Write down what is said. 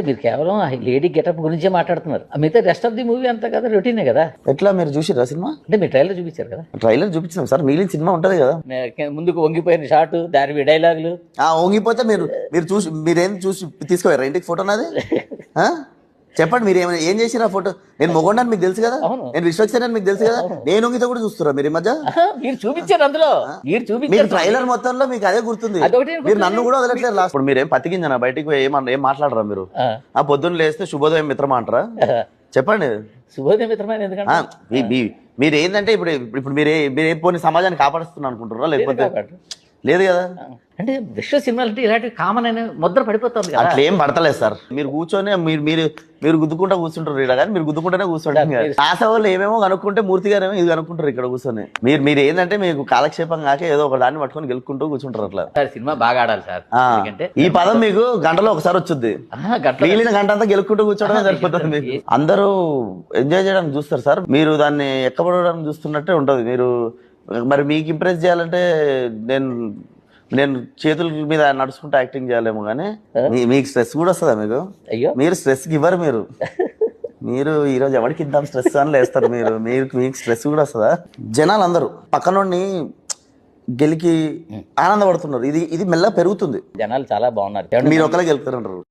మీరు కేవలం ఆ లేడీ గెటప్ గురించే మాట్లాడుతున్నారు. మిగతా రెస్ట్ ఆఫ్ ది మూవీ అంతా కదా రొటీనే కదా. ఎట్లా మీరు చూసిరా సినిమా? అంటే మీరు ట్రైలర్ చూపించారు కదా. ట్రైలర్ చూపించాం సార్, మిగిలిన సినిమా ఉంటది కదా. ముందుకు వంగిపోయిన షాట్, దాని డైలాగులు. వంగిపోతే మీరు చూసి మీరేం చూసి తీసుకోవారా ఇంటికి ఫోటో నాది? చెప్పండి, మీరు ఏం చేసిరా ఫోటో? నేను మొగొండని మీకు తెలుసు కదా, నేను రిస్ట్రక్షన్ అని మీకు తెలుసు కదా. నేను వంగితో కూడా చూస్తురా మీరు ఈ మధ్య? మీరు చూపించారు అందులో, మీరు చూపించారు ట్రైలర్ మొత్తంలో మీకు అదే గుర్తుంది. మీరు నన్ను కూడా వదలట్లేదు లాస్ట్. ఇప్పుడు మీరేం పతికింజనా బయటికి పోయి ఏం మాట్లాడరా మీరు? ఆ పొద్దున్న లేస్తే శుభోదయం మిత్రమా అంటారా? చెప్పండి. శుభోదయం మిత్రమైన ఎందుకంటే మీరు ఏంటంటే ఇప్పుడు మీరే పోనీ సమాజాన్ని కాపాడుస్తున్నా అనుకుంటారా? లేకపోతే లేదు కదా. అంటే విశ్వ సినిమాలు అంటే ఇలాంటి కామన్ అనే ముద్ర పడిపోతుంది కదా. అట్లా ఏం పడతలేదు సార్. మీరు కూర్చొని మీరు గుద్దుకుంటా కూర్చుంటారు ఇక్కడ, కానీ మీరు గుద్దుకుంటేనే కూర్చుంటారు. ఆశ వాళ్ళు ఏమేమో కనుక్కుంటే మూర్తి గారేమో ఇది కనుక్కుంటారు ఇక్కడ కూర్చొని. మీరు ఏంటంటే మీకు కాలక్షేపం కాక ఏదో ఒక దాన్ని పట్టుకొని గెలుక్కుంటూ కూర్చుంటారు. అట్లా సినిమా బాగా ఆడాలి సార్. ఈ పదం మీకు గంటలో ఒకసారి వచ్చుద్ది, మిగిలిన గంట అంతా గెలుక్కుంటూ కూర్చోవడమే సరిపోతుంది మీకు. అందరూ ఎంజాయ్ చేయడానికి చూస్తారు సార్, మీరు దాన్ని ఎక్కబడడానికి చూస్తున్నట్టే ఉంటది. మీరు మరి మీకు ఇంప్రెస్ చేయాలంటే నేను చేతుల మీద నడుచుకుంటూ యాక్టింగ్ చేయాలేమో, కానీ మీకు స్ట్రెస్ కూడా వస్తుందా మీకు? అయ్యో, మీరు స్ట్రెస్ ఇవ్వరు. మీరు ఈరోజు ఎవరికి ఇద్దాం స్ట్రెస్ అని లేస్తారు. మీకు స్ట్రెస్ కూడా వస్తుందా? జనాలు అందరూ పక్కనోడిని గెలికి ఆనందపడుతున్నారు. ఇది మెల్లగా పెరుగుతుంది. జనాలు చాలా బాగున్నారు. మీరు ఒకలా గెలుపుతారంటారు.